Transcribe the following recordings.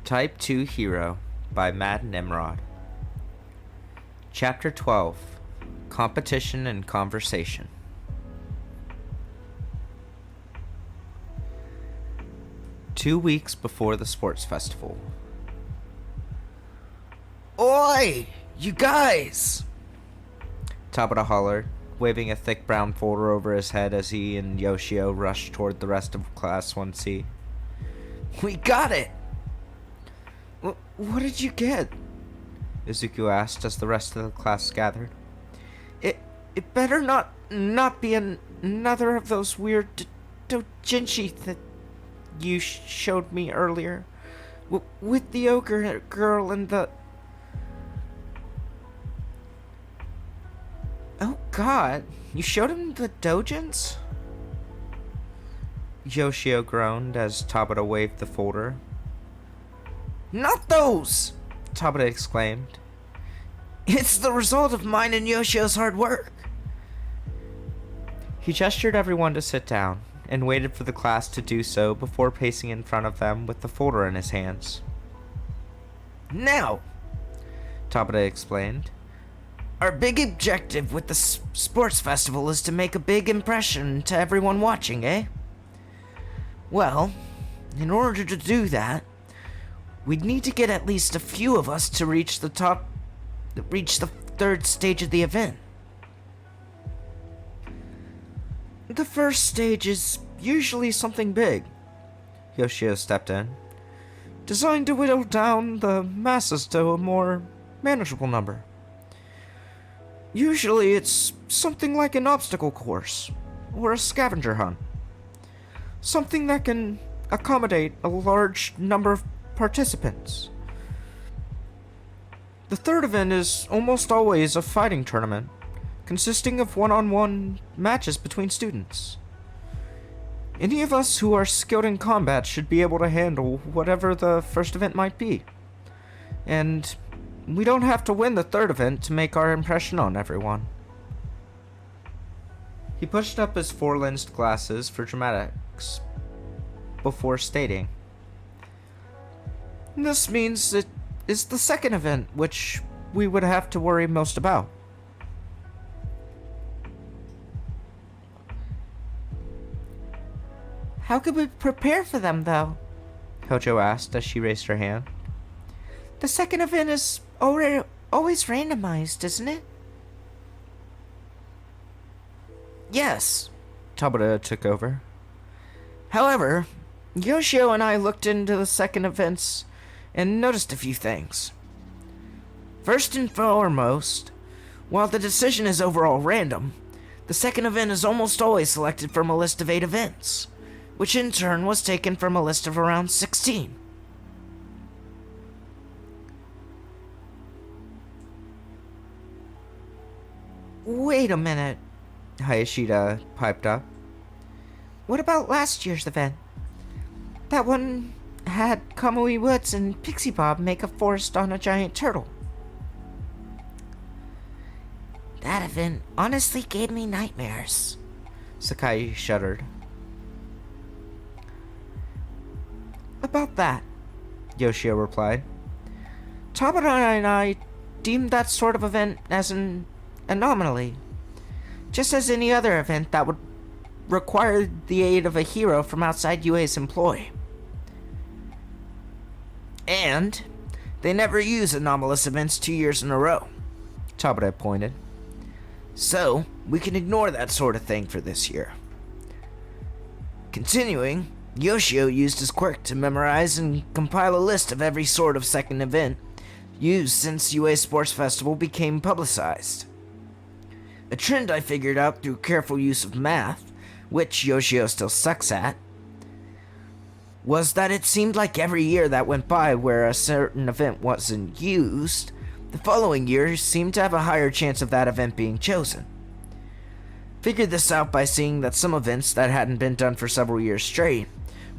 Type 2 Hero by Mad Nimrod. Chapter 12 Competition and Conversation. Two weeks before the sports festival. Oi! You guys! Tabata hollered, waving a thick brown folder over his head as he and Yoshio rushed toward the rest of Class 1C. We got it! What did you get? Izuku asked as the rest of the class gathered. It better not be another of those weird doujinshi that you showed me earlier. With the ogre girl and the... Oh god, you showed him the doujins? Yoshio groaned as Tabata waved the folder. Not those! Tabata exclaimed. It's the result of mine and Yoshio's hard work. He gestured everyone to sit down and waited for the class to do so before pacing in front of them with the folder in his hands. Now, Tabata explained, our big objective with the sports festival is to make a big impression to everyone watching, eh? Well, in order to do that, we'd need to get at least a few of us to reach the third stage of the event. The first stage is usually something big, Yoshio stepped in, designed to whittle down the masses to a more manageable number. Usually it's something like an obstacle course, or a scavenger hunt. Something that can accommodate a large number of participants. The third event is almost always a fighting tournament, consisting of one-on-one matches between students. Any of us who are skilled in combat should be able to handle whatever the first event might be. And we don't have to win the third event to make our impression on everyone. He pushed up his four-lensed glasses for dramatics before stating, this means it is the second event which we would have to worry most about. How could we prepare for them, though? Hojo asked as she raised her hand. The second event is always randomized, isn't it? Yes, Tabata took over. However, Yoshio and I looked into the second events and noticed a few things. First and foremost, while the decision is overall random, the second event is almost always selected from a list of 8 events, which in turn was taken from a list of around 16. Wait a minute, Hayashida piped up. What about last year's event? That one had Kamui Woods and Pixie Bob make a forest on a giant turtle. That event honestly gave me nightmares, Sakai shuddered. About that, Yoshio replied. Tabata and I deemed that sort of event as an anomaly, just as any other event that would require the aid of a hero from outside UA's employ. And they never use anomalous events 2 years in a row, Tabata pointed. So, we can ignore that sort of thing for this year. Continuing, Yoshio used his quirk to memorize and compile a list of every sort of second event used since UA Sports Festival became publicized. A trend I figured out through careful use of math, which Yoshio still sucks at, was that it seemed like every year that went by where a certain event wasn't used, the following year seemed to have a higher chance of that event being chosen. Figured this out by seeing that some events that hadn't been done for several years straight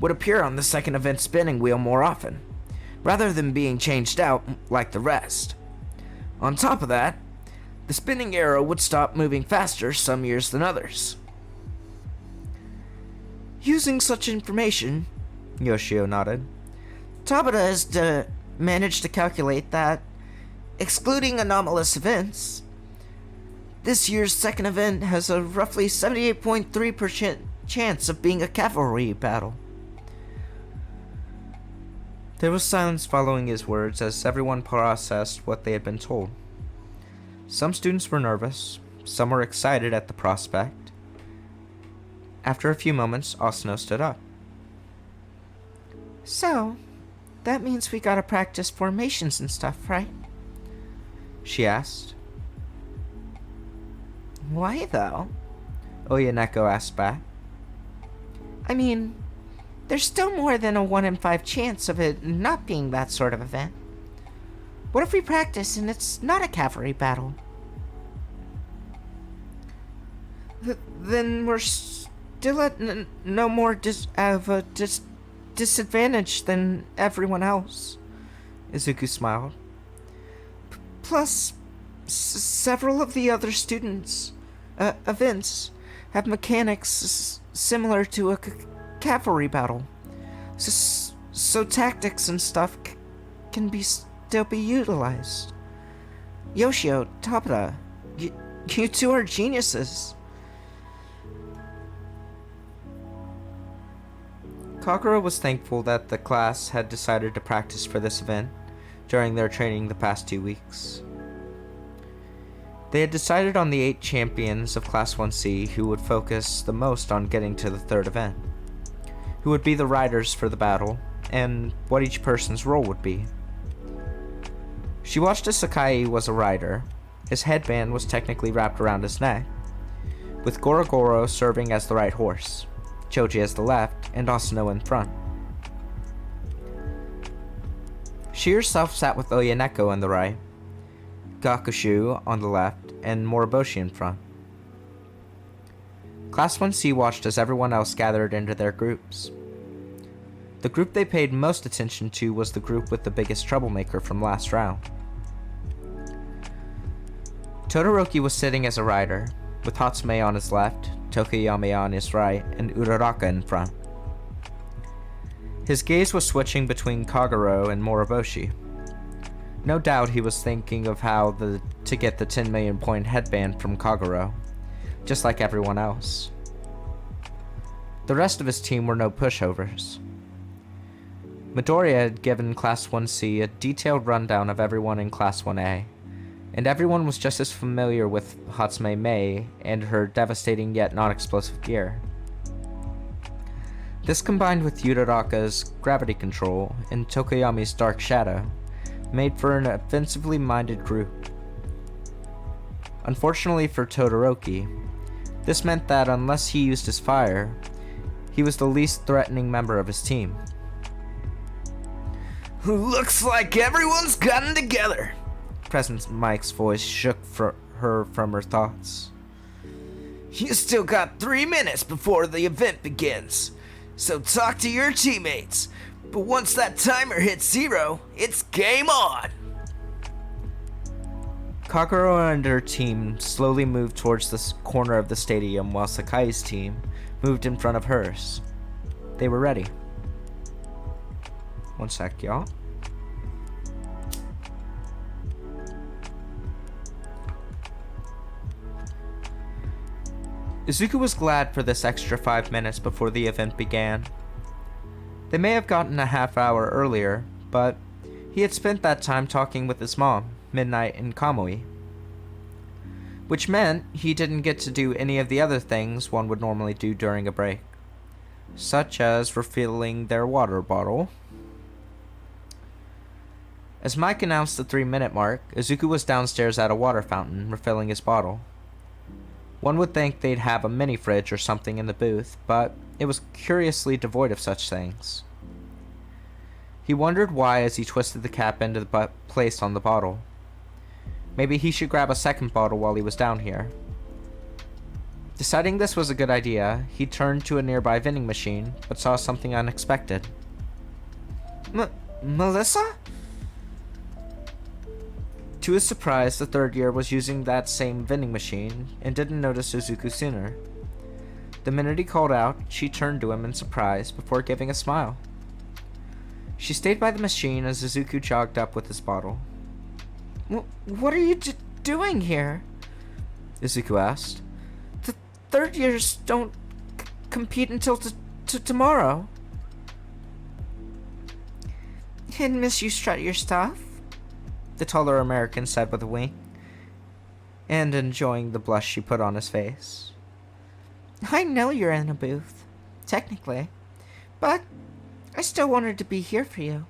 would appear on the second event spinning wheel more often, rather than being changed out like the rest. On top of that, the spinning arrow would stop moving faster some years than others. Using such information, Yoshio nodded, Tabata has managed to calculate that, excluding anomalous events, this year's second event has a roughly 78.3% chance of being a cavalry battle. There was silence following his words as everyone processed what they had been told. Some students were nervous, some were excited at the prospect. After a few moments, Asano stood up. So, that means we gotta practice formations and stuff, right? She asked. Why though? Oyaneko asked back. I mean, there's still more than a 1 in 5 chance of it not being that sort of event. What if we practice and it's not a cavalry battle? Then we're still at no more disadvantage than everyone else. Izuku smiled. Plus, several of the other students' events have mechanics similar to a cavalry battle, so tactics and stuff can still be utilized. Yoshio, Tabata, you two are geniuses. Kagura was thankful that the class had decided to practice for this event during their training the past 2 weeks. They had decided on the 8 champions of Class 1C who would focus the most on getting to the third event, who would be the riders for the battle, and what each person's role would be. She watched as Sakai was a rider. His headband was technically wrapped around his neck, with Gorogoro serving as the right horse, Choji as the left, and Asano in front. She herself sat with Oyaneko on the right, Gakushu on the left, and Moriboshi in front. Class 1C watched as everyone else gathered into their groups. The group they paid most attention to was the group with the biggest troublemaker from last round. Todoroki was sitting as a rider, with Hatsume on his left, Tokoyami on his right, and Uraraka in front. His gaze was switching between Kagero and Moriboshi. No doubt he was thinking of how to get the 10 million point headband from Kagero, just like everyone else. The rest of his team were no pushovers. Midoriya had given Class 1C a detailed rundown of everyone in Class 1A, and everyone was just as familiar with Hatsume Mei and her devastating yet non-explosive gear. This combined with Uraraka's gravity control and Tokoyami's dark shadow made for an offensively minded group. Unfortunately for Todoroki, this meant that unless he used his fire, he was the least threatening member of his team. Looks like everyone's gotten together. President Mike's voice shook her from her thoughts. You still got 3 minutes before the event begins, so talk to your teammates. But once that timer hits 0, it's game on! Kagero and her team slowly moved towards the corner of the stadium while Sakai's team moved in front of hers. They were ready. One sec, y'all. Izuku was glad for this extra 5 minutes before the event began. They may have gotten a half hour earlier, but he had spent that time talking with his mom, Midnight, and Kamui. Which meant he didn't get to do any of the other things one would normally do during a break, such as refilling their water bottle. As Mike announced the 3-minute mark, Izuku was downstairs at a water fountain, refilling his bottle. One would think they'd have a mini fridge or something in the booth, but it was curiously devoid of such things. He wondered why as he twisted the cap into the place on the bottle. Maybe he should grab a second bottle while he was down here. Deciding this was a good idea, he turned to a nearby vending machine, but saw something unexpected. Melissa? To his surprise, the third year was using that same vending machine and didn't notice Izuku sooner. The minute he called out, she turned to him in surprise before giving a smile. She stayed by the machine as Izuku jogged up with his bottle. What are you doing here? Izuku asked. The third years don't compete until tomorrow. Didn't miss you strut your stuff? The taller American said with a wink, and enjoying the blush she put on his face. I know you're in a booth, technically, but I still wanted to be here for you.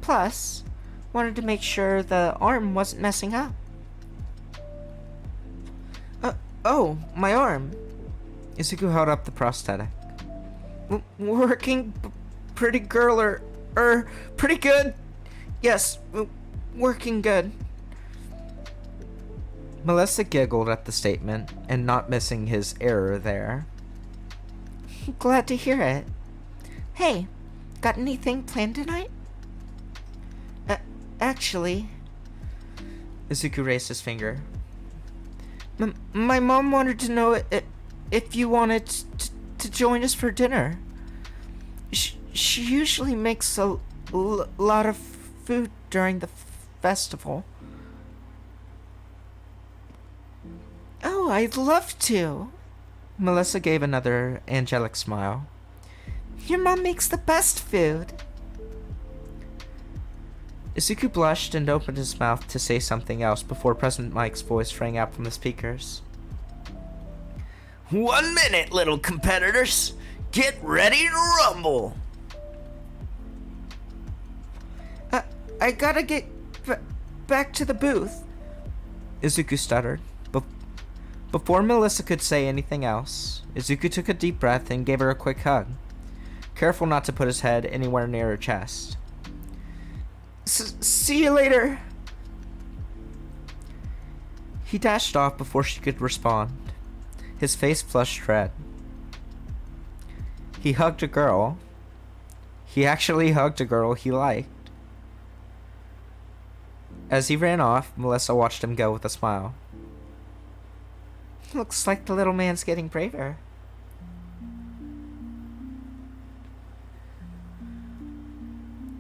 Plus, wanted to make sure the arm wasn't messing up. Oh, my arm. Izuku held up the prosthetic. Working pretty pretty good. Yes, working good. Melissa giggled at the statement and not missing his error there. Glad to hear it. Hey, got anything planned tonight? Actually... Izuku raised his finger. My mom wanted to know if you wanted to join us for dinner. She usually makes a lot of food during the festival. Oh, I'd love to. Melissa gave another angelic smile. Your mom makes the best food. Izuku blushed and opened his mouth to say something else before President Mike's voice rang out from the speakers. 1 minute, little competitors. Get ready to rumble. I gotta get back to the booth, Izuku stuttered. Before Melissa could say anything else, Izuku took a deep breath and gave her a quick hug, careful not to put his head anywhere near her chest. See you later. He dashed off before she could respond, his face flushed red. He hugged a girl. He actually hugged a girl he liked. As he ran off, Melissa watched him go with a smile. Looks like the little man's getting braver.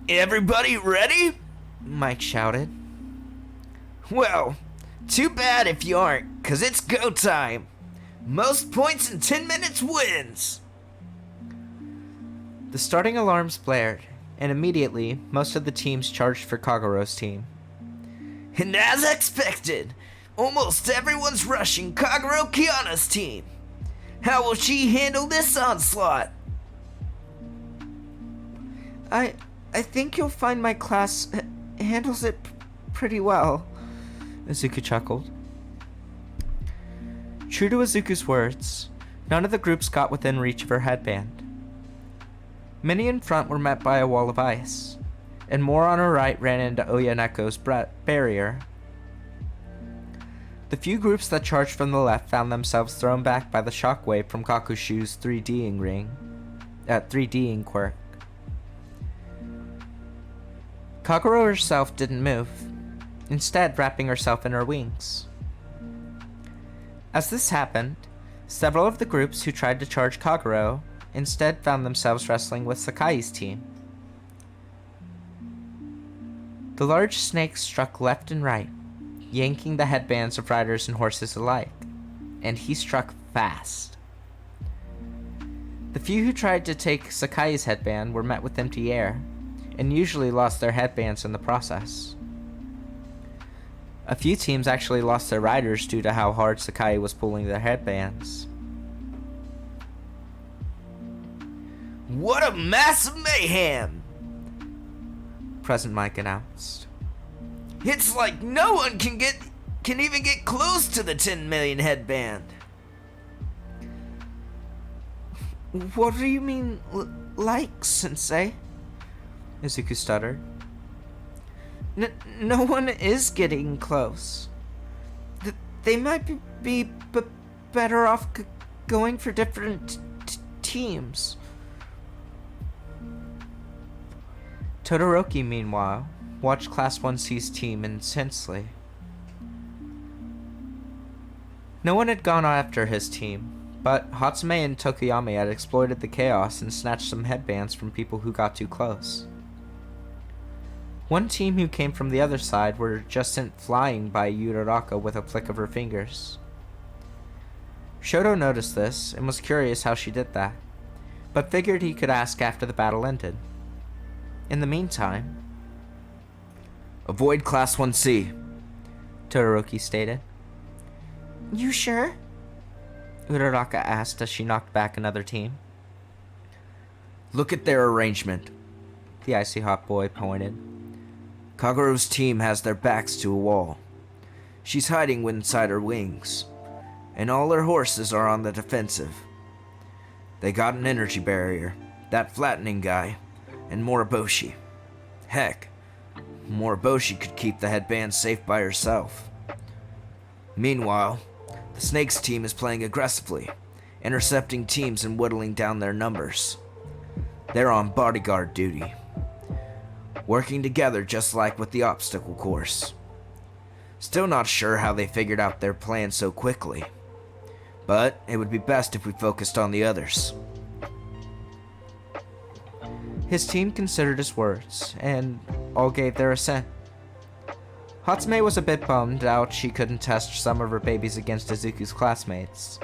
Everybody ready? Mike shouted. Well, too bad if you aren't, 'cause it's go time. Most points in 10 minutes wins. The starting alarms blared, and immediately, most of the teams charged for Kagura's team. And as expected, almost everyone's rushing Kagura Kiana's team. How will she handle this onslaught? I think you'll find my class handles it pretty well, Izuku chuckled. True to Izuku's words, none of the groups got within reach of her headband. Many in front were met by a wall of ice, and more on her right ran into Oyaneko's barrier. The few groups that charged from the left found themselves thrown back by the shockwave from Kakushu's 3D'ing quirk. Kagura herself didn't move, instead wrapping herself in her wings. As this happened, several of the groups who tried to charge Kagura instead found themselves wrestling with Sakai's team. The large snake struck left and right, yanking the headbands of riders and horses alike, and he struck fast. The few who tried to take Sakai's headband were met with empty air, and usually lost their headbands in the process. A few teams actually lost their riders due to how hard Sakai was pulling their headbands. What a mass of mayhem! President Mike announced. It's like no one can even get close to the 10 million headband. What do you mean, like, Sensei? Izuku stuttered. No one is getting close. They might be better off going for different teams. Todoroki, meanwhile, watched Class 1C's team intensely. No one had gone after his team, but Hatsume and Tokuyami had exploited the chaos and snatched some headbands from people who got too close. One team who came from the other side were just sent flying by Uraraka with a flick of her fingers. Shoto noticed this and was curious how she did that, but figured he could ask after the battle ended. In the meantime, Avoid Class 1C, Todoroki stated. You sure? Uraraka asked as she knocked back another team. Look at their arrangement. The icy hot boy pointed. Kageru's team has their backs to a wall. She's hiding inside her wings, and all her horses are on the defensive. They got an energy barrier, that flattening guy, and Moriboshi. Heck, Moriboshi could keep the headband safe by herself. Meanwhile, the Snakes team is playing aggressively, intercepting teams and whittling down their numbers. They're on bodyguard duty, working together just like with the obstacle course. Still not sure how they figured out their plan so quickly, but it would be best if we focused on the others. His team considered his words, and all gave their assent. Hatsume was a bit bummed out she couldn't test some of her babies against Izuku's classmates.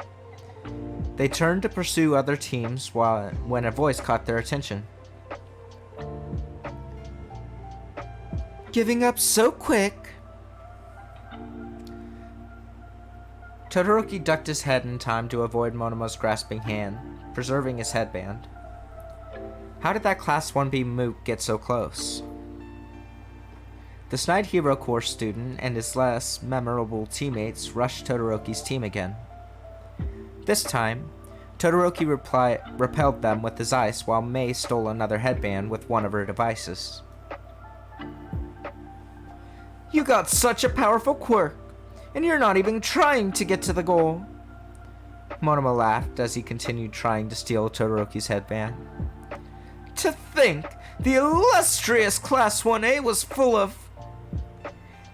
They turned to pursue other teams when a voice caught their attention. Giving up so quick? Todoroki ducked his head in time to avoid Monomo's grasping hand, preserving his headband. How did that Class 1B mook get so close? The Snide Hero Course student and his less memorable teammates rushed Todoroki's team again. This time, Todoroki repelled them with his ice while Mei stole another headband with one of her devices. You got such a powerful quirk, and you're not even trying to get to the goal. Monomo laughed as he continued trying to steal Todoroki's headband. To think, the illustrious Class 1A was full of...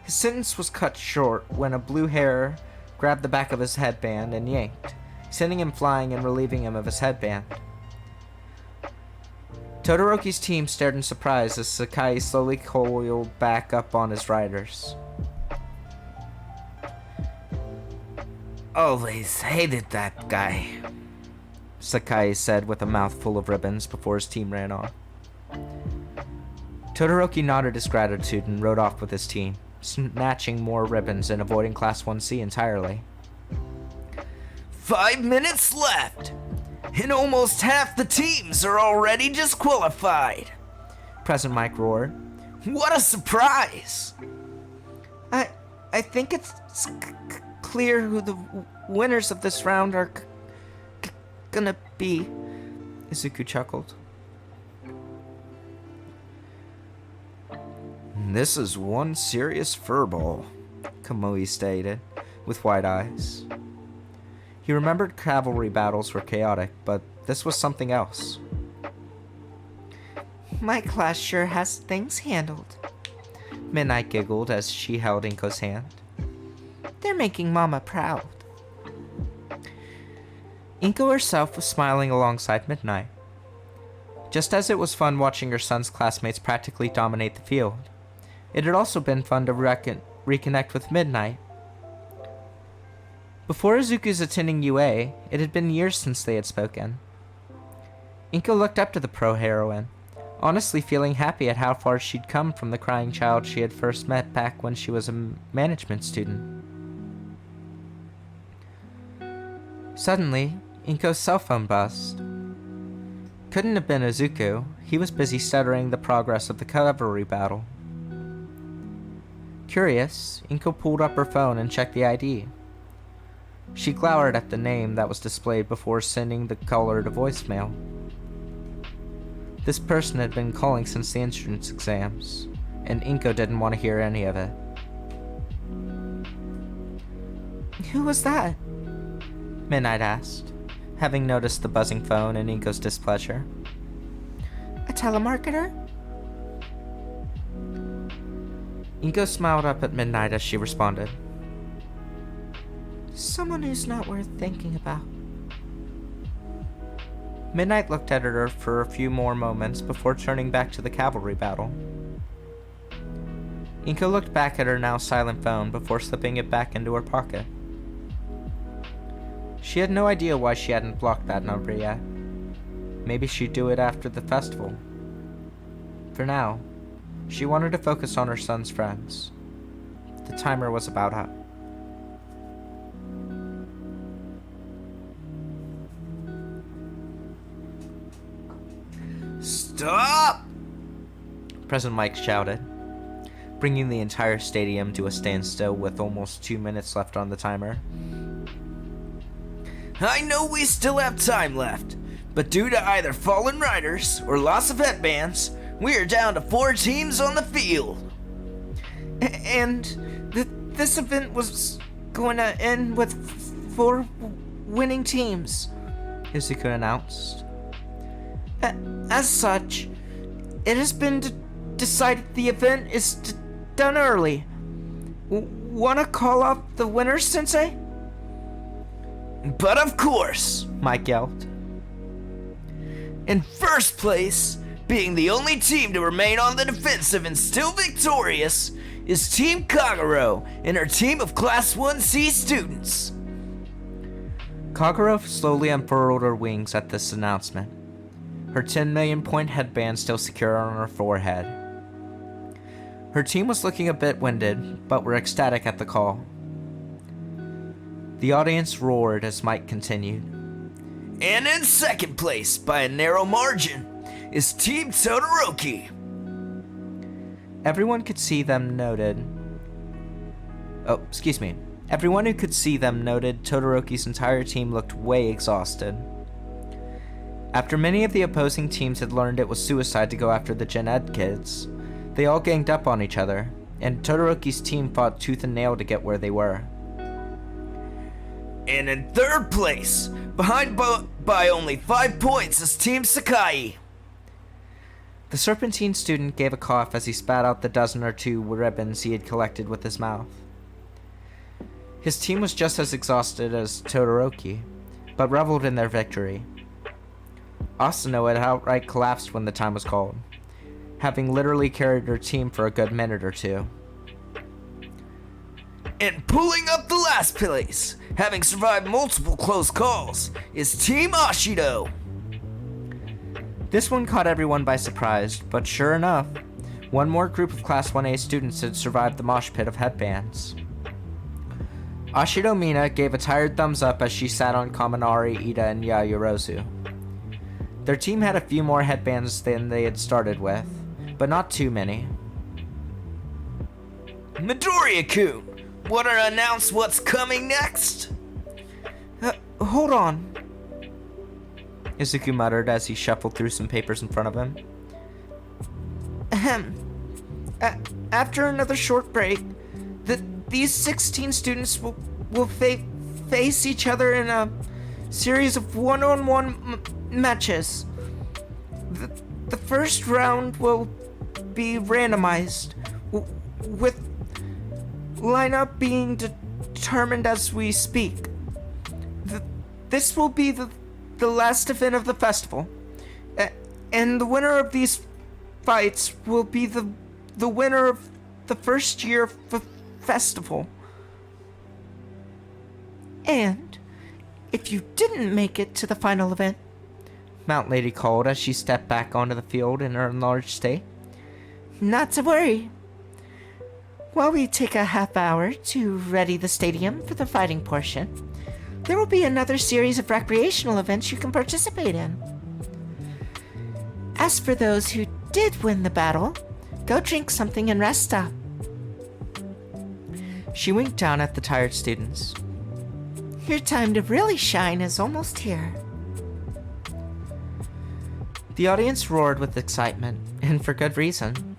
His sentence was cut short when a blue hair grabbed the back of his headband and yanked, sending him flying and relieving him of his headband. Todoroki's team stared in surprise as Sakai slowly coiled back up on his riders. Always hated that guy, Sakai said with a mouthful of ribbons before his team ran off. Todoroki nodded his gratitude and rode off with his team, snatching more ribbons and avoiding Class 1C entirely. 5 minutes left, and almost half the teams are already disqualified. President Mike roared. What a surprise! I think it's clear who the winners of this round are gonna be, Izuku chuckled. This is one serious furball, Kamui stated, with wide eyes. He remembered cavalry battles were chaotic, but this was something else. My class sure has things handled. Midnight giggled as she held Inko's hand. They're making Mama proud. Inko herself was smiling alongside Midnight. Just as it was fun watching her son's classmates practically dominate the field, it had also been fun to reconnect with Midnight. Before Izuku's attending UA, it had been years since they had spoken. Inko looked up to the pro-heroine, honestly feeling happy at how far she'd come from the crying child she had first met back when she was a management student. Suddenly, Inko's cell phone buzzed. Couldn't have been Izuku. He was busy studying the progress of the cavalry battle. Curious, Inko pulled up her phone and checked the ID. She glowered at the name that was displayed before sending the caller to voicemail. This person had been calling since the entrance exams, and Inko didn't want to hear any of it. Who was that? Midnight asked, having noticed the buzzing phone and Inko's displeasure. A telemarketer? Inko smiled up at Midnight as she responded. Someone who's not worth thinking about. Midnight looked at her for a few more moments before turning back to the cavalry battle. Inko looked back at her now silent phone before slipping it back into her pocket. She had no idea why she hadn't blocked that number yet. Maybe she'd do it after the festival. For now, she wanted to focus on her son's friends. The timer was about up. Stop! President Mike shouted, bringing the entire stadium to a standstill with almost 2 minutes left on the timer. I know we still have time left, but due to either fallen riders or loss of headbands, we are down to 4 teams on the field. And this event was going to end with 4 winning teams, Izuku announced. As such, it has been decided the event is done early. Wanna call off the winners, Sensei? But of course, Mike yelled. In first place, being the only team to remain on the defensive and still victorious, is Team Kagero and her team of Class 1C students. Kagero slowly unfurled her wings at this announcement, her 10 million point headband still secure on her forehead. Her team was looking a bit winded, but were ecstatic at the call. The audience roared as Mike continued. And in second place, by a narrow margin, is Team Todoroki. Everyone who could see them noted Todoroki's entire team looked way exhausted. After many of the opposing teams had learned it was suicide to go after the Gen Ed kids, they all ganged up on each other, and Todoroki's team fought tooth and nail to get where they were. And in third place, behind by only 5 points, is Team Sakai. The Serpentine student gave a cough as he spat out the dozen or 2 ribbons he had collected with his mouth. His team was just as exhausted as Todoroki, but reveled in their victory. Asano had outright collapsed when the time was called, having literally carried her team for a good minute or 2. And pulling up the last place, having survived multiple close calls, is Team Ashido. This one caught everyone by surprise, but sure enough, one more group of Class 1A students had survived the mosh pit of headbands. Ashido Mina gave a tired thumbs up as she sat on Kaminari, Ida, and Yayorozu. Their team had a few more headbands than they had started with, but not too many. Midoriya-kun, wanna announce what's coming next? Hold on. Izuku muttered as he shuffled through some papers in front of him. Ahem. After another short break, these 16 students will face each other in a series of one-on-one matches. The first round will be randomized, with lineup being determined as we speak. This will be the last event of the festival, and the winner of these fights will be the winner of the first year of the festival. And if you didn't make it to the final event, Mount Lady called as she stepped back onto the field in her enlarged state. Not to worry. While we take a half hour to ready the stadium for the fighting portion, there will be another series of recreational events you can participate in. As for those who did win the battle, go drink something and rest up. She winked down at the tired students. Your time to really shine is almost here. The audience roared with excitement, and for good reason.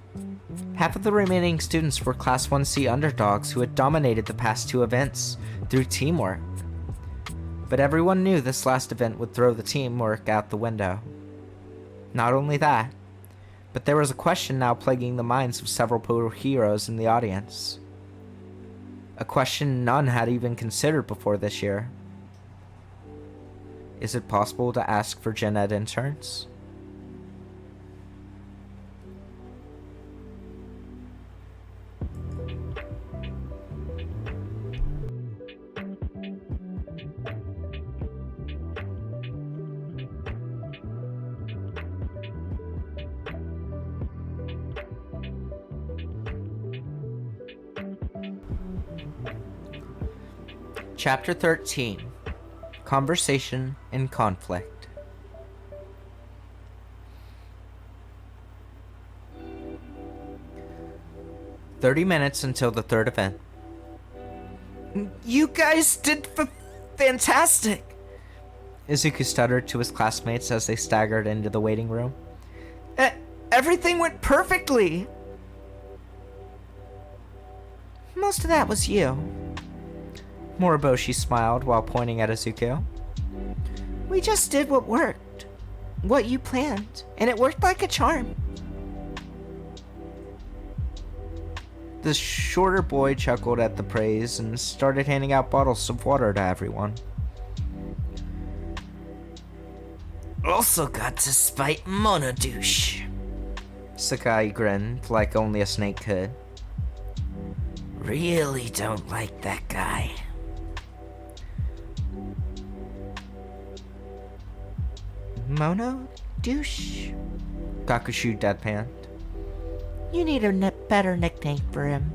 Half of the remaining students were Class 1C underdogs who had dominated the past 2 events through teamwork. But everyone knew this last event would throw the teamwork out the window. Not only that, but there was a question now plaguing the minds of several poor heroes in the audience. A question none had even considered before this year. Is it possible to ask for Gen Ed interns? Chapter 13. Conversation and Conflict. "30 minutes until the third event." You guys did fantastic. Izuku stuttered to his classmates as they staggered into the waiting room. Everything went perfectly. Most of that was you. Moriboshi smiled while pointing at Izuku. We just did what worked. What you planned. And it worked like a charm. The shorter boy chuckled at the praise and started handing out bottles of water to everyone. Also got to spite Monodouche. Sakai grinned like only a snake could. Really don't like that guy. Mono douche? Kakushu deadpanned. You need a better nickname for him.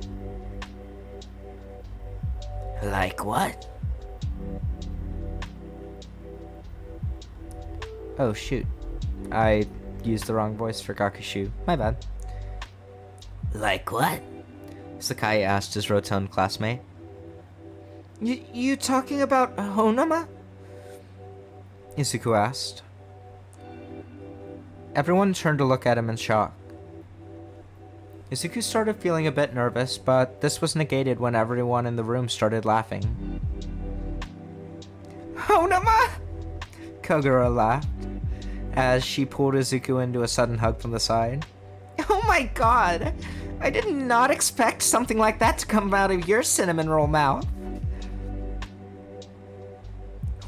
Like what? Oh shoot. I used the wrong voice for Kakushu. My bad. Like what? Sakai asked his rotund classmate. You talking about Honoma? Izuku asked. Everyone turned to look at him in shock. Izuku started feeling a bit nervous, but this was negated when everyone in the room started laughing. Honoma? Kogoro laughed as she pulled Izuku into a sudden hug from the side. Oh my god. I did not expect something like that to come out of your cinnamon roll mouth.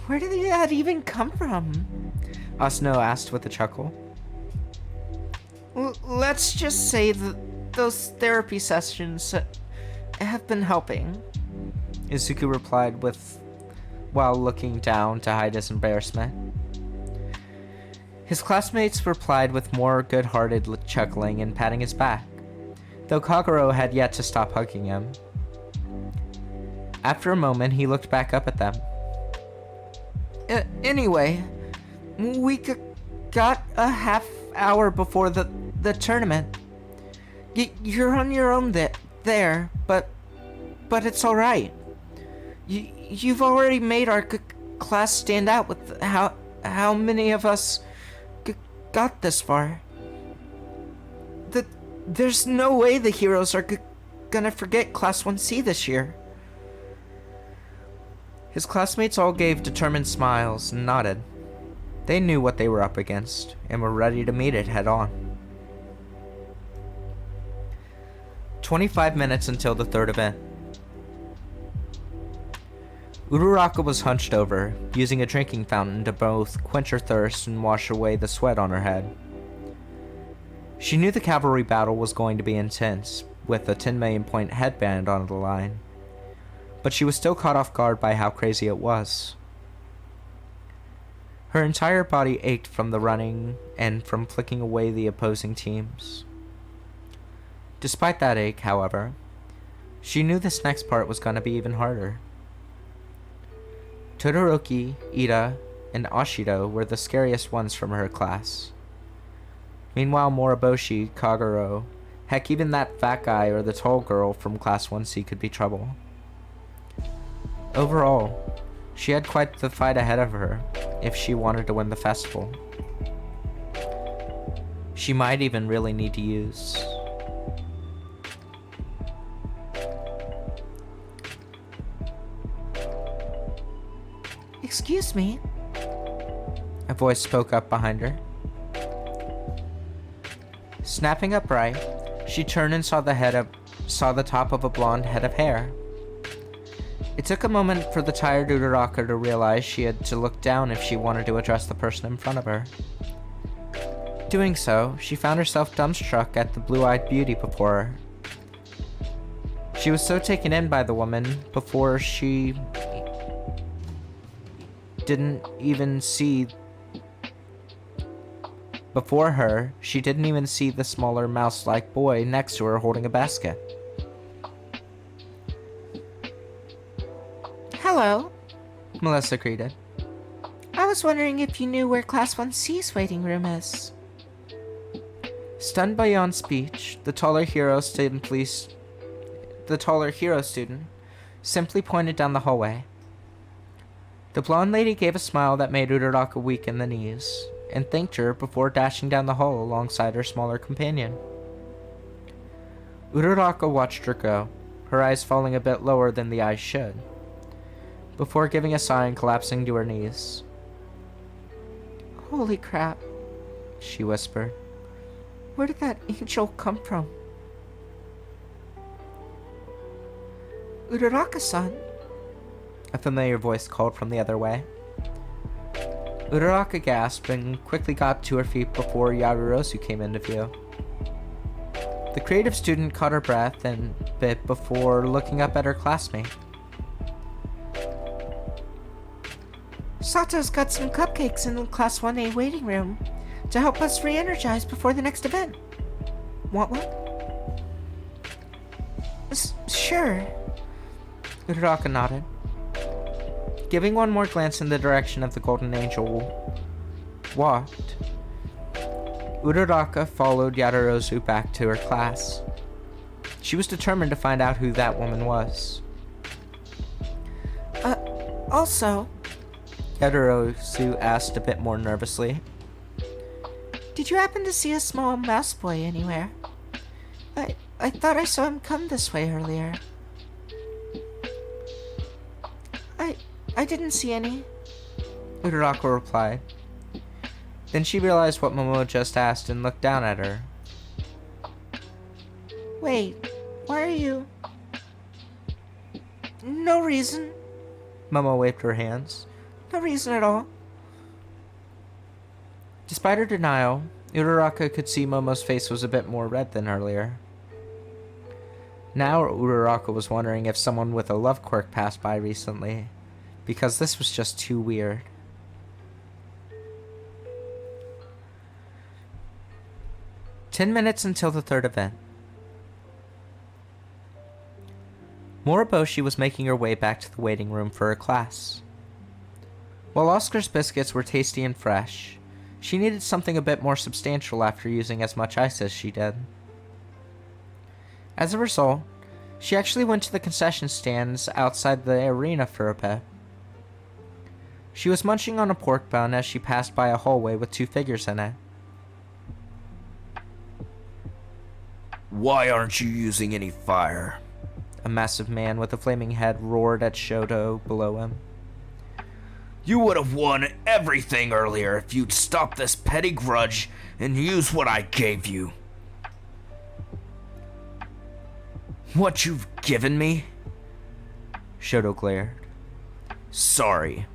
Where did that even come from? Asano asked with a chuckle. Let's just say that those therapy sessions have been helping. Izuku replied while looking down to hide his embarrassment. His classmates replied with more good-hearted chuckling and patting his back, though Kagero had yet to stop hugging him. After a moment, he looked back up at them. Anyway, we got a half hour before the tournament. You're on your own there, but it's all right. You've already made our class stand out with how many of us got this far. There's no way the heroes are gonna forget Class 1C this year. His classmates all gave determined smiles and nodded. They knew what they were up against and were ready to meet it head on. 25 minutes until the third event. Uraraka was hunched over, using a drinking fountain to both quench her thirst and wash away the sweat on her head. She knew the cavalry battle was going to be intense, with a 10 million point headband on the line, but she was still caught off guard by how crazy it was. Her entire body ached from the running and from flicking away the opposing teams. Despite that ache, however, she knew this next part was going to be even harder. Todoroki, Ida, and Ashido were the scariest ones from her class. Meanwhile, Moriboshi, Kagero, heck, even that fat guy or the tall girl from Class 1C could be trouble. Overall, she had quite the fight ahead of her if she wanted to win the festival. She might even really need to use... Excuse me. A voice spoke up behind her. Snapping upright, she turned and saw the top of a blonde head of hair. It took a moment for the tired Uraraka to realize she had to look down if she wanted to address the person in front of her. Doing so, she found herself dumbstruck at the blue-eyed beauty before her. She was so taken in by the woman before she didn't even see the smaller mouse-like boy next to her holding a basket. Hello. Melissa greeted. I was wondering if you knew where Class 1C's waiting room is. Stunned beyond speech, the taller hero student simply pointed down the hallway. The blonde lady gave a smile that made Uraraka weak in the knees, and thanked her before dashing down the hall alongside her smaller companion. Uraraka watched her go, her eyes falling a bit lower than the eyes should, before giving a sigh and collapsing to her knees. Holy crap, she whispered. Where did that angel come from? Uraraka-san? A familiar voice called from the other way. Uraraka gasped and quickly got to her feet before Yarurosu came into view. The creative student caught her breath and bit before looking up at her classmate. Sato's got some cupcakes in the Class 1A waiting room to help us re-energize before the next event. Want one? Sure. Uraraka nodded, giving one more glance in the direction of the Golden Angel walked. Uraraka followed Yarurosu back to her class. She was determined to find out who that woman was. Also, Yarurosu asked a bit more nervously. Did you happen to see a small mouse boy anywhere? I thought I saw him come this way earlier. I didn't see any, Uraraka replied. Then she realized what Momo just asked and looked down at her. Wait, why are you... No reason. Momo waved her hands. No reason at all. Despite her denial, Uraraka could see Momo's face was a bit more red than earlier. Now Uraraka was wondering if someone with a love quirk passed by recently, because this was just too weird. "10 minutes until the third event. Moriboshi was making her way back to the waiting room for her class. While Oscar's biscuits were tasty and fresh, she needed something a bit more substantial after using as much ice as she did. As a result, she actually went to the concession stands outside the arena for a bit. She was munching on a pork bun as she passed by a hallway with two figures in it. Why aren't you using any fire? A massive man with a flaming head roared at Shoto below him. You would have won everything earlier if you'd stopped this petty grudge and used what I gave you. What you've given me? Shoto glared. Sorry,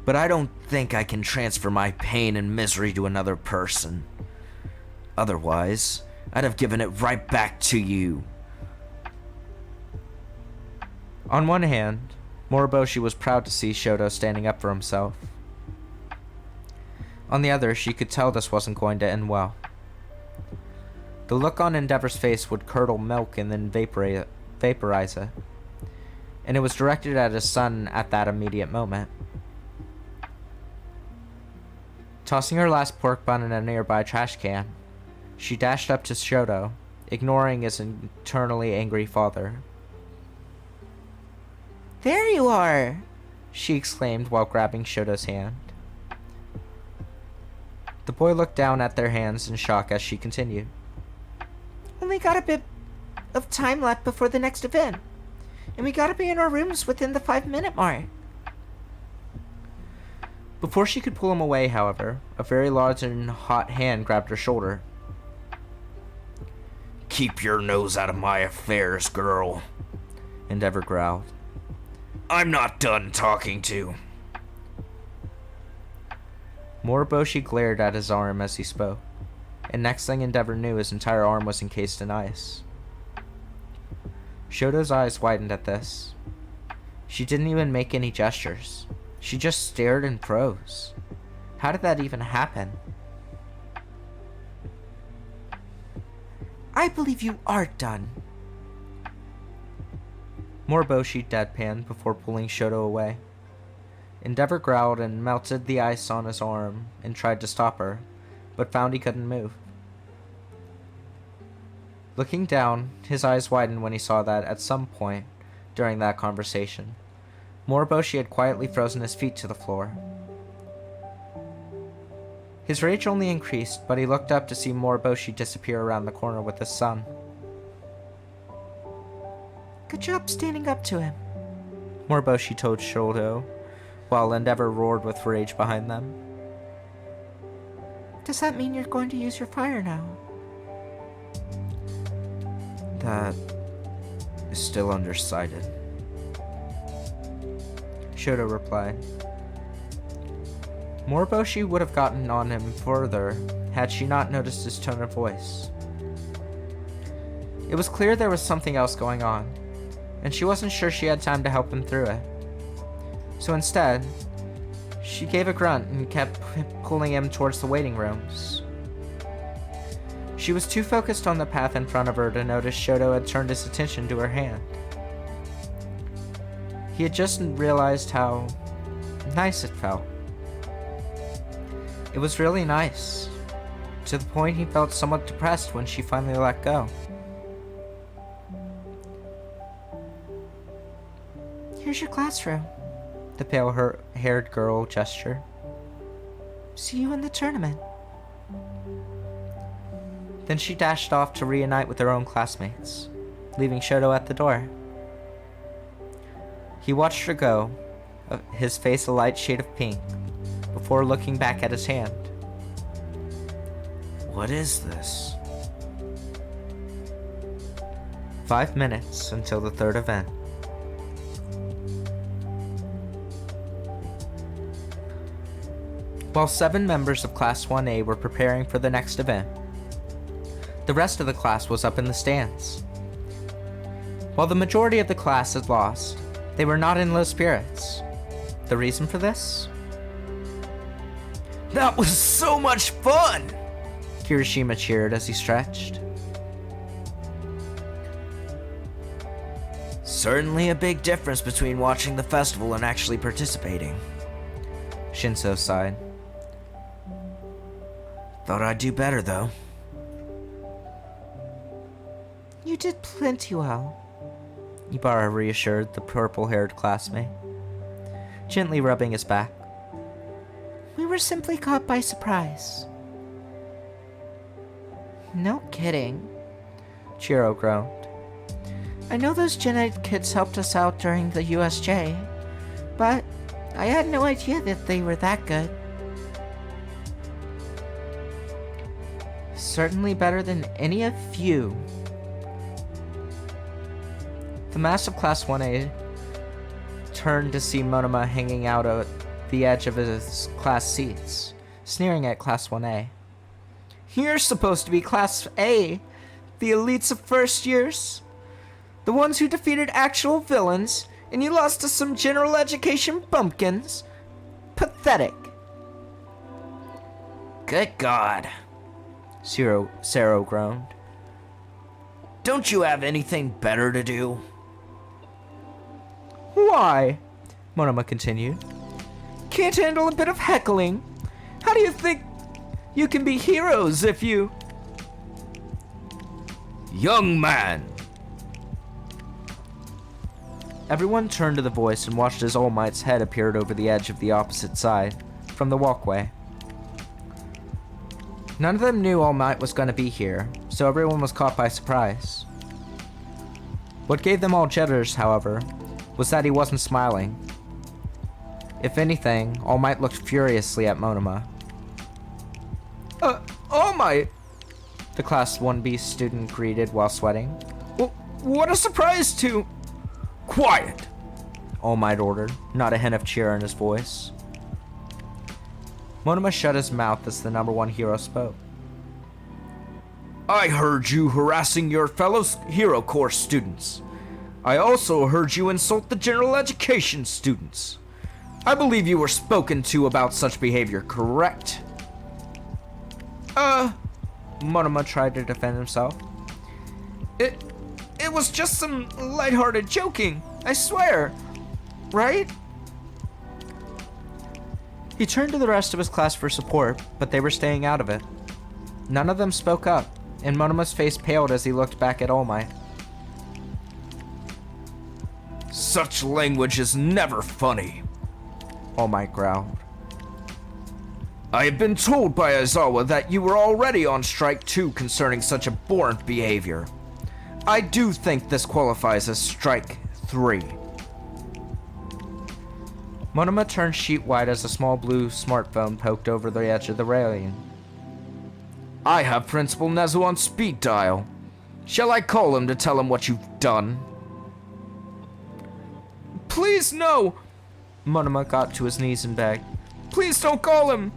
but I don't think I can transfer my pain and misery to another person. Otherwise, I'd have given it right back to you. On one hand, Moriboshi was proud to see Shoto standing up for himself. On the other, she could tell this wasn't going to end well. The look on Endeavor's face would curdle milk and then vaporize it, and it was directed at his son at that immediate moment. Tossing her last pork bun in a nearby trash can, she dashed up to Shoto, ignoring his internally angry father. There you are! She exclaimed while grabbing Shoto's hand. The boy looked down at their hands in shock as she continued. Only got a bit of time left before the next event, and we gotta be in our rooms within the 5-minute mark. Before she could pull him away, however, a very large and hot hand grabbed her shoulder. Keep your nose out of my affairs, girl, Endeavor growled. I'm not done talking to. Moriboshi glared at his arm as he spoke, and next thing Endeavor knew, his entire arm was encased in ice. Shoto's eyes widened at this. She didn't even make any gestures. She just stared and froze. How did that even happen? I believe you are done. Moriboshi deadpanned before pulling Shoto away. Endeavor growled and melted the ice on his arm and tried to stop her, but found he couldn't move. Looking down, his eyes widened when he saw that, at some point during that conversation, Moriboshi had quietly frozen his feet to the floor. His rage only increased, but he looked up to see Moriboshi disappear around the corner with his son. Good job standing up to him. Moriboshi told Shoto, while Endeavor roared with rage behind them. Does that mean you're going to use your fire now? That is still undecided. Shoto replied. Moriboshi would have gotten on him further had she not noticed his tone of voice. It was clear there was something else going on, and she wasn't sure she had time to help him through it. So instead, she gave a grunt and kept pulling him towards the waiting rooms. She was too focused on the path in front of her to notice Shoto had turned his attention to her hand. He had just realized how nice it felt. It was really nice, to the point he felt somewhat depressed when she finally let go. Here's your classroom. The pale-haired girl gestured. See you in the tournament. Then she dashed off to reunite with her own classmates, leaving Shoto at the door. He watched her go, his face a light shade of pink, before looking back at his hand. What is this? 5 minutes until the third event. While 7 members of Class 1A were preparing for the next event, the rest of the class was up in the stands. While the majority of the class had lost, they were not in low spirits. The reason for this? That was so much fun! Kirishima cheered as he stretched. Certainly a big difference between watching the festival and actually participating. Shinso sighed. Thought I'd do better, though. You did plenty well. Ibarra reassured the purple-haired classmate, gently rubbing his back. We were simply caught by surprise. No kidding. Chiro groaned. I know those Gen Ed kids helped us out during the USJ, but I had no idea that they were that good. Certainly better than any of you. The massive Class 1A turned to see Monoma hanging out at the edge of his class seats, sneering at Class 1A. You're supposed to be Class A, the elites of first years. The ones who defeated actual villains, and you lost to some general education bumpkins. Pathetic. Good God. Sero groaned. Don't you have anything better to do? Why? Monoma continued. Can't handle a bit of heckling? How do you think you can be heroes if you... Young man! Everyone turned to the voice and watched as All Might's head appeared over the edge of the opposite side, from the walkway. None of them knew All Might was going to be here, so everyone was caught by surprise. What gave them all jitters, however, was that he wasn't smiling. If anything, All Might looked furiously at Monoma. All Might? The Class 1B student greeted while sweating. What a surprise to... Quiet! All Might ordered, not a hint of cheer in his voice. Monoma shut his mouth as the number 1 hero spoke. I heard you harassing your fellow Hero Corps students. I also heard you insult the general education students. I believe you were spoken to about such behavior, correct? Monoma tried to defend himself. It was just some lighthearted joking, I swear. Right? He turned to the rest of his class for support, but they were staying out of it. None of them spoke up, and Monoma's face paled as he looked back at All Might. Such language is never funny, All Might growled. I have been told by Aizawa that you were already on strike 2 concerning such abhorrent behavior. I do think this qualifies as strike 3. Monoma turned sheet-white as a small blue smartphone poked over the edge of the railing. I have Principal Nezu on speed dial. Shall I call him to tell him what you've done? Please, no! Monoma got to his knees and begged. Please don't call him!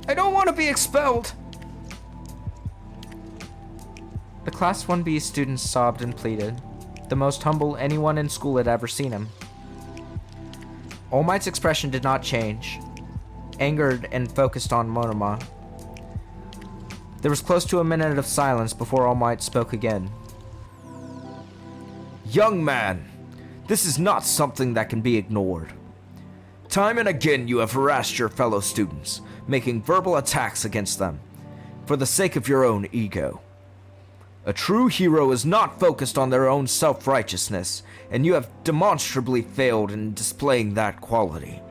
I don't want to be expelled! The Class 1B students sobbed and pleaded, the most humble anyone in school had ever seen him. All Might's expression did not change, angered and focused on Monoma. There was close to a minute of silence before All Might spoke again. Young man, this is not something that can be ignored. Time and again you have harassed your fellow students, making verbal attacks against them, for the sake of your own ego. A true hero is not focused on their own self-righteousness, and you have demonstrably failed in displaying that quality.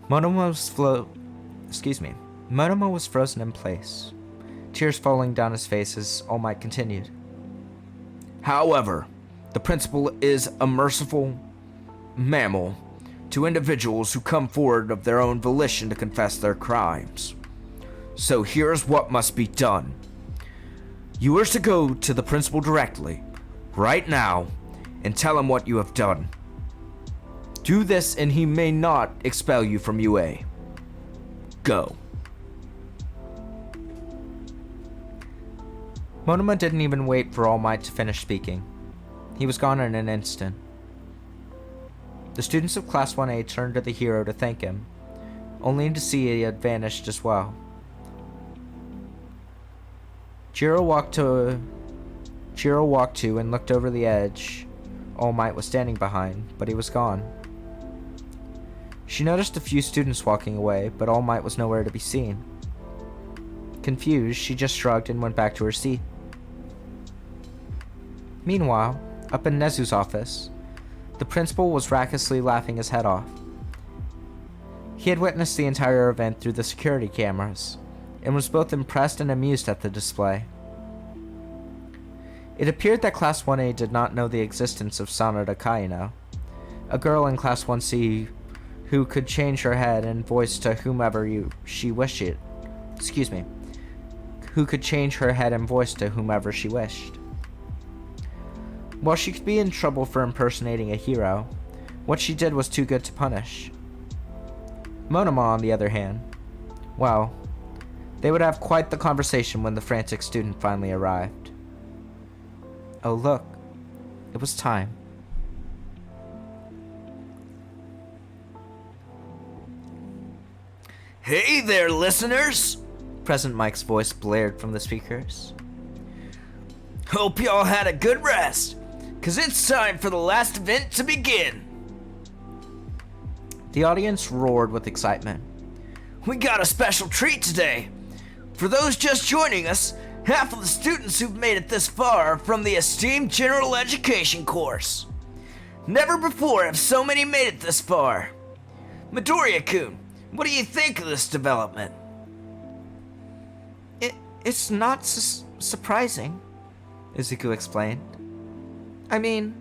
Monoma was frozen in place, tears falling down his face as All Might continued. However, the principal is a merciful mammal to individuals who come forward of their own volition to confess their crimes. So here's what must be done. You are to go to the principal directly, right now, and tell him what you have done. Do this and he may not expel you from UA. Go. Monoma didn't even wait for All Might to finish speaking. He was gone in an instant. The students of Class 1A turned to the hero to thank him, only to see he had vanished as well. Jiro walked to and looked over the edge All Might was standing behind, but he was gone. She noticed a few students walking away, but All Might was nowhere to be seen. Confused, she just shrugged and went back to her seat. Meanwhile, up in Nezu's office, the principal was raucously laughing his head off. He had witnessed the entire event through the security cameras, and was both impressed and amused at the display. It appeared that Class 1A did not know the existence of Sanada Kaino, a girl in Class 1C who could change her head and voice to whomever she wished. Who could change her head and voice to whomever she wished. While she could be in trouble for impersonating a hero, what she did was too good to punish. Monoma, on the other hand, well, they would have quite the conversation when the frantic student finally arrived. Oh look, it was time. Hey there, listeners! President Mike's voice blared from the speakers. Hope y'all had a good rest, 'cause it's time for the last event to begin. The audience roared with excitement. We got a special treat today. For those just joining us, half of the students who've made it this far are from the esteemed general education course. Never before have so many made it this far. Midoriya-kun, what do you think of this development? It's not surprising, Izuku explained. I mean,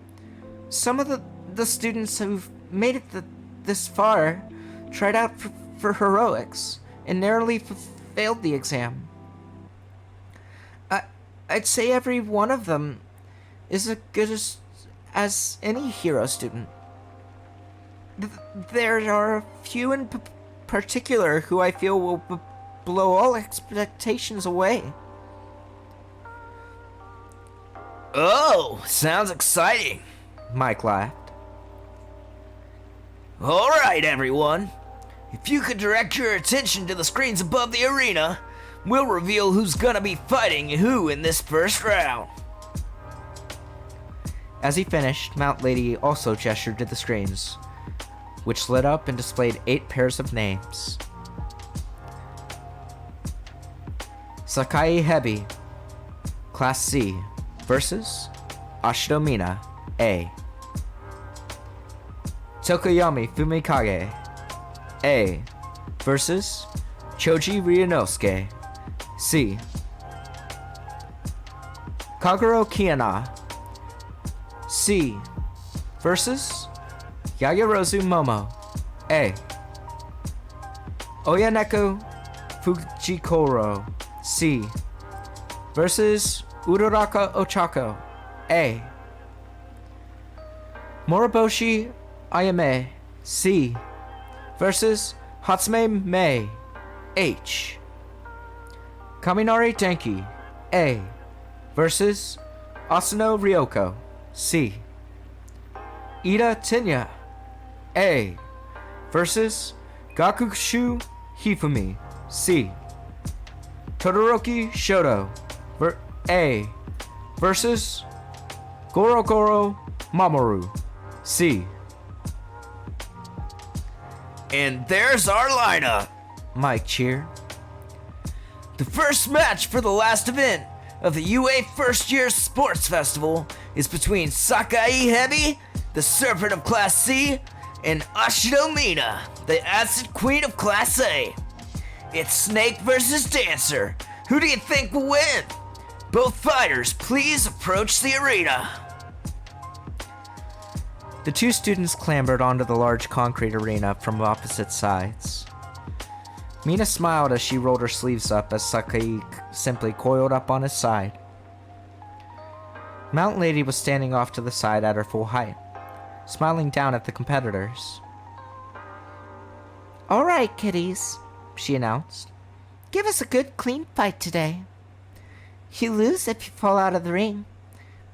some of the students who've made it this far tried out for heroics and narrowly failed the exam. I'd say every one of them is as good as any hero student. There are a few in particular who I feel will blow all expectations away. Oh, sounds exciting. Mike laughed. All right, everyone. If you could direct your attention to the screens above the arena, we'll reveal who's gonna be fighting who in this first round. As he finished, Mount Lady also gestured to the screens, which lit up and displayed 8 pairs of names. Sakai Hebi, Class C, versus Ashido Mina, A. Tokoyami Fumikage, A, versus Choji Ryunosuke, C. Kaguro Kiana, C, versus Yayarozu Momo, A. Oyaneko Fujikoro, C, versus Uraraka Ochako, A. Moriboshi Ayame, C, versus Hatsume Mei, H. Kaminari Denki, A, versus Asano Ryoko, C. Ida Tinya, A, versus Gakushu Hifumi, C. Todoroki Shoto, A, versus Gorogoro Mamoru, C. And there's our lineup. Mike cheer. The first match for the last event of the UA First Year Sports Festival is between Sakai Hebi, the Serpent of Class C, and Ashido Mina, the Acid Queen of Class A. It's Snake versus Dancer. Who do you think will win? Both fighters, please approach the arena. The two students clambered onto the large concrete arena from opposite sides. Mina smiled as she rolled her sleeves up as Sakai simply coiled up on his side. Mountain Lady was standing off to the side at her full height, smiling down at the competitors. Alright, kiddies, she announced. Give us a good, clean fight today. You lose if you fall out of the ring,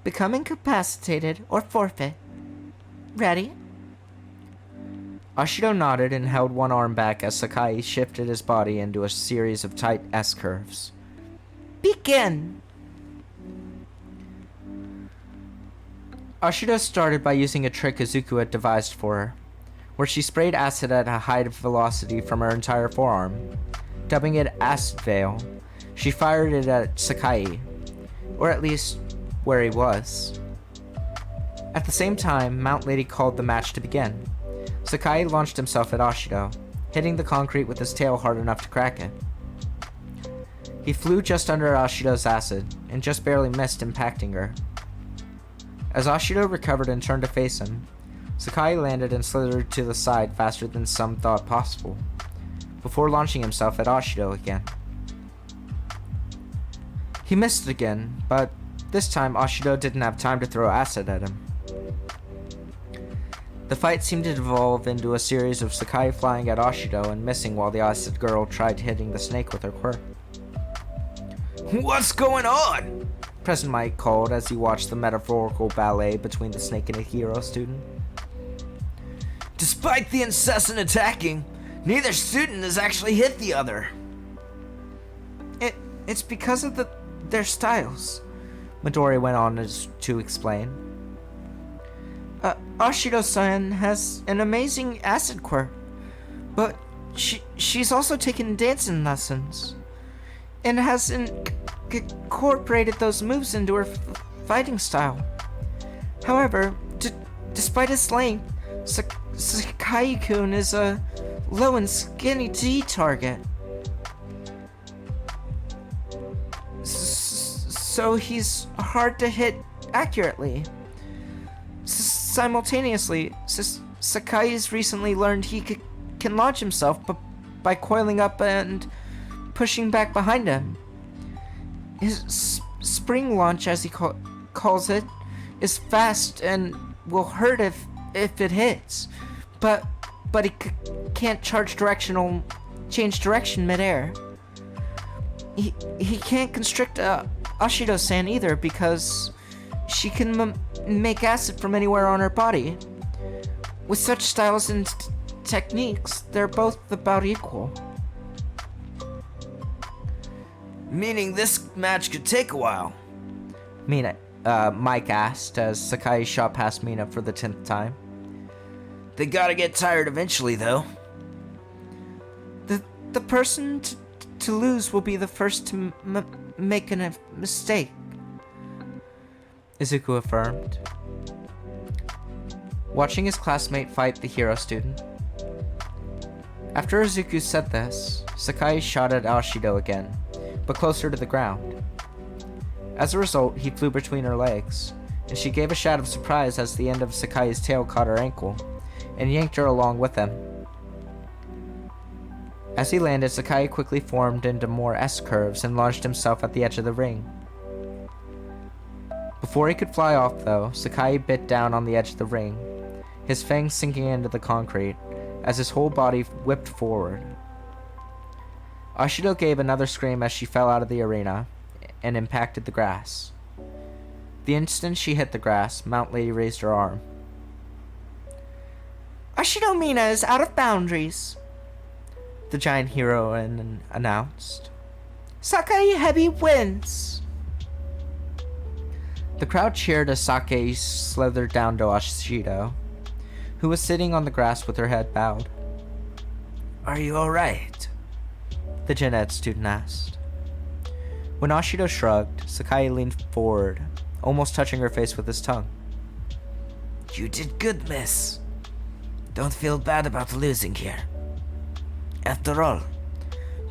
become incapacitated, or forfeit. Ready? Ashido nodded and held one arm back as Sakai shifted his body into a series of tight S-curves. Begin! Ashido started by using a trick Izuku had devised for her, where she sprayed acid at a high velocity from her entire forearm. Dubbing it Acid Veil, she fired it at Sakai, or at least where he was. At the same time, Mount Lady called the match to begin. Sakai launched himself at Ashido, hitting the concrete with his tail hard enough to crack it. He flew just under Ashido's acid, and just barely missed impacting her. As Ashido recovered and turned to face him, Sakai landed and slithered to the side faster than some thought possible, before launching himself at Ashido again. He missed again, but this time Ashido didn't have time to throw acid at him. The fight seemed to devolve into a series of Sakai flying at Ashido and missing while the acid girl tried hitting the snake with her quirk. What's going on? President Mike called as he watched the metaphorical ballet between the snake and a hero student. Despite the incessant attacking, neither student has actually hit the other. It's because of their styles, Midori went on to explain. Ashido-san has an amazing acid quirk, but she's also taken dancing lessons, and has incorporated those moves into her fighting style. However, despite his length, Sakai-kun is a low and skinny D target. So he's hard to hit accurately. Simultaneously, Sakai's recently learned he can launch himself by coiling up and pushing back behind him. His spring launch, as he calls it, is fast and will hurt if it hits, but he can't change direction midair. He can't constrict Ashido-san either because she can make acid from anywhere on her body. With such styles and techniques, they're both about equal. Meaning this match could take a while. Mike asked as Sakai shot past Mina for the 10th time. They gotta get tired eventually, though. The person to lose will be the first to make a mistake, Izuku affirmed, watching his classmate fight the hero student. After Izuku said this, Sakai shot at Ashido again, but closer to the ground. As a result, he flew between her legs, and she gave a shout of surprise as the end of Sakai's tail caught her ankle, and yanked her along with him. As he landed, Sakai quickly formed into more S-curves and launched himself at the edge of the ring. Before he could fly off, though, Sakai bit down on the edge of the ring, his fangs sinking into the concrete, as his whole body whipped forward. Ashido gave another scream as she fell out of the arena and impacted the grass. The instant she hit the grass, Mount Lady raised her arm. Ashido Mina is out of boundaries, The giant heroine announced. Sakai Hebi wins. The crowd cheered as Sake slithered down to Ashido, who was sitting on the grass with her head bowed. Are you alright? The gen ed student asked. When Ashido shrugged, Sakai leaned forward, almost touching her face with his tongue. You did good, miss. Don't feel bad about losing here. After all,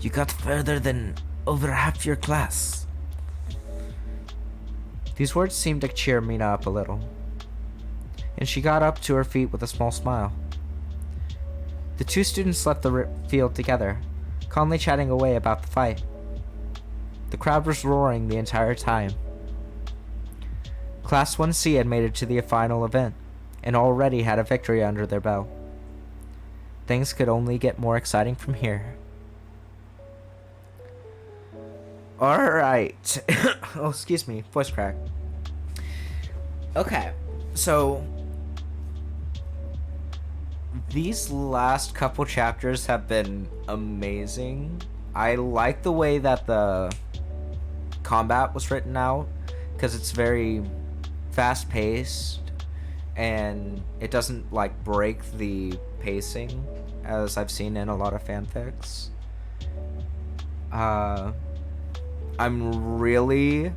you got further than over half your class. These words seemed to cheer Mina up a little, and she got up to her feet with a small smile. The two students left the field together, calmly chatting away about the fight. The crowd was roaring the entire time. Class 1C had made it to the final event, and already had a victory under their belt. Things could only get more exciting from here. Alright. Oh, excuse me, voice crack. Okay, so These last couple chapters have been amazing. I like the way that the combat was written out, because it's very fast paced and it doesn't like break the pacing as I've seen in a lot of fanfics. I'm really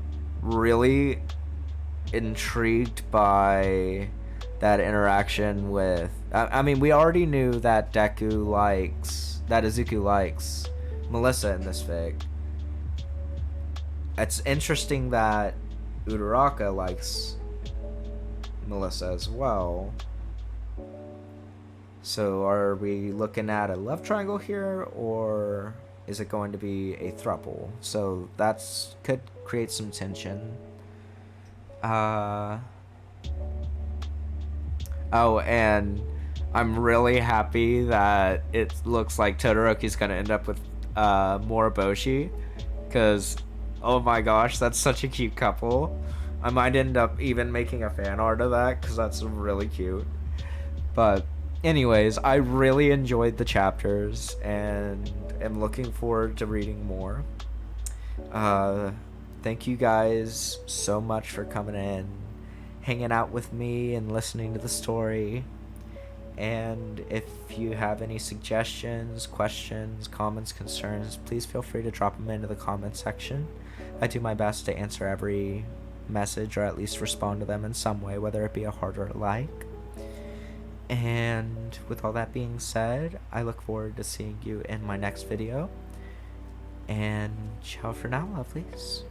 intrigued by that interaction with I mean, we already knew that Izuku likes Melissa in this fic. It's interesting that Uraraka likes Melissa as well. So are we looking at a love triangle here, or is it going to be a throuple? So that's could create some tension. Oh, and I'm really happy that it looks like Todoroki's gonna end up with Moriboshi, because oh my gosh, that's such a cute couple. I might end up even making a fan art of that, because that's really cute. But anyways, I really enjoyed the chapters and am looking forward to reading more. Thank you guys so much for coming in, hanging out with me and listening to the story. And if you have any suggestions, questions, comments, concerns, please feel free to drop them into the comment section. I do my best to answer every message, or at least respond to them in some way, whether it be a heart or a like. And with all that being said, I look forward to seeing you in my next video. And ciao for now, lovelies.